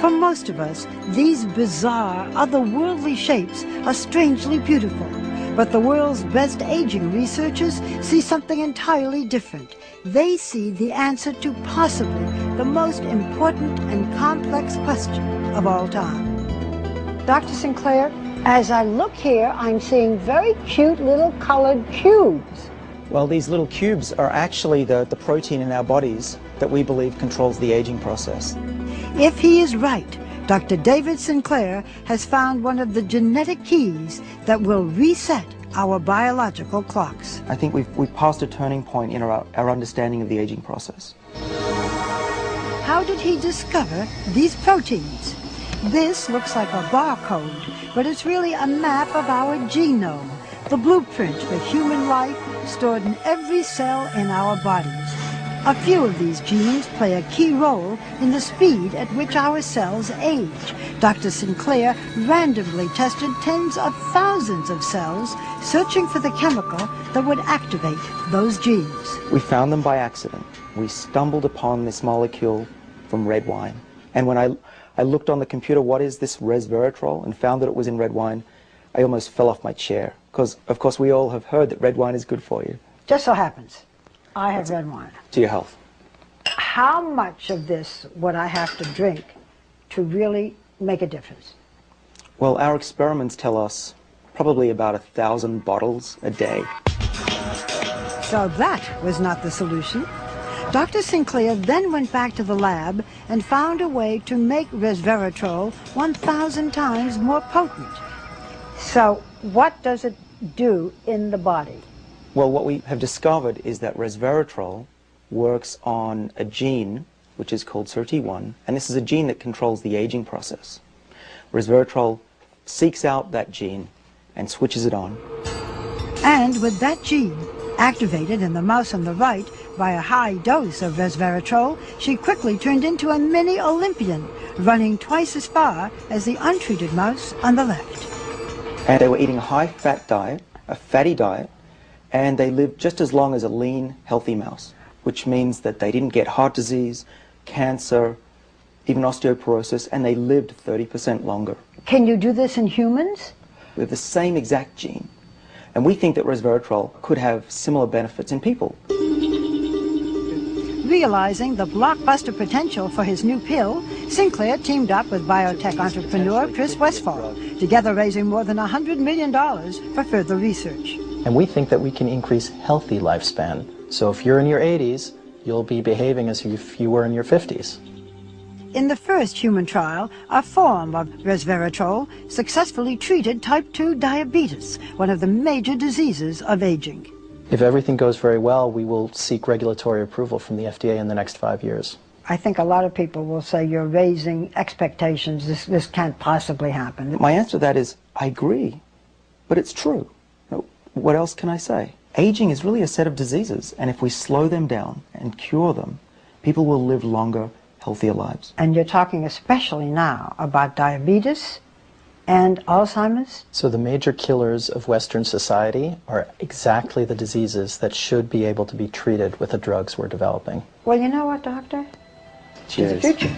For most of us, these bizarre, otherworldly shapes are strangely beautiful. But the world's best aging researchers see something entirely different. They see the answer to possibly the most important and complex question of all time. Dr. Sinclair, as I look here, I'm seeing very cute little colored cubes. Well, these little cubes are actually the protein in our bodies that we believe controls the aging process. If he is right, Dr. David Sinclair has found one of the genetic keys that will reset our biological clocks. I think we've passed a turning point in our understanding of the aging process. How did he discover these proteins? This looks like a barcode, but it's really a map of our genome, the blueprint for human life stored in every cell in our bodies. A few of these genes play a key role in the speed at which our cells age. Dr. Sinclair randomly tested tens of thousands of cells, searching for the chemical that would activate those genes. We found them by accident. We stumbled upon this molecule from red wine. And when I looked on the computer, what is this resveratrol, and found that it was in red wine, I almost fell off my chair. Because, of course, we all have heard that red wine is good for you. Just so happens, I have red wine. To your health. How much of this would I have to drink to really make a difference? Well, our experiments tell us probably about 1,000 bottles a day. So that was not the solution. Dr. Sinclair then went back to the lab and found a way to make resveratrol 1,000 times more potent. So what does it do in the body? Well, what we have discovered is that resveratrol works on a gene which is called SIRT1, and this is a gene that controls the aging process. Resveratrol seeks out that gene and switches it on. And with that gene activated in the mouse on the right by a high dose of resveratrol, she quickly turned into a mini Olympian, running twice as far as the untreated mouse on the left. And they were eating a high-fat diet, a fatty diet, and they lived just as long as a lean, healthy mouse, which means that they didn't get heart disease, cancer, even osteoporosis, and they lived 30% longer. Can you do this in humans? We have the same exact gene, and we think that resveratrol could have similar benefits in people. Realizing the blockbuster potential for his new pill, Sinclair teamed up with biotech entrepreneur Chris Westphal, together raising more than $100 million for further research. And we think that we can increase healthy lifespan. So if you're in your 80s, you'll be behaving as if you were in your 50s. In the first human trial, a form of resveratrol successfully treated type 2 diabetes, one of the major diseases of aging. If everything goes very well, we will seek regulatory approval from the FDA in the next 5 years. I think a lot of people will say you're raising expectations. This can't possibly happen. My answer to that is, I agree, but it's true. What else can I say? Aging is really a set of diseases, and if we slow them down and cure them, people will live longer, healthier lives. And you're talking especially now about diabetes and Alzheimer's? So the major killers of Western society are exactly the diseases that should be able to be treated with the drugs we're developing. Well, you know what, Doctor? Cheers. To the future.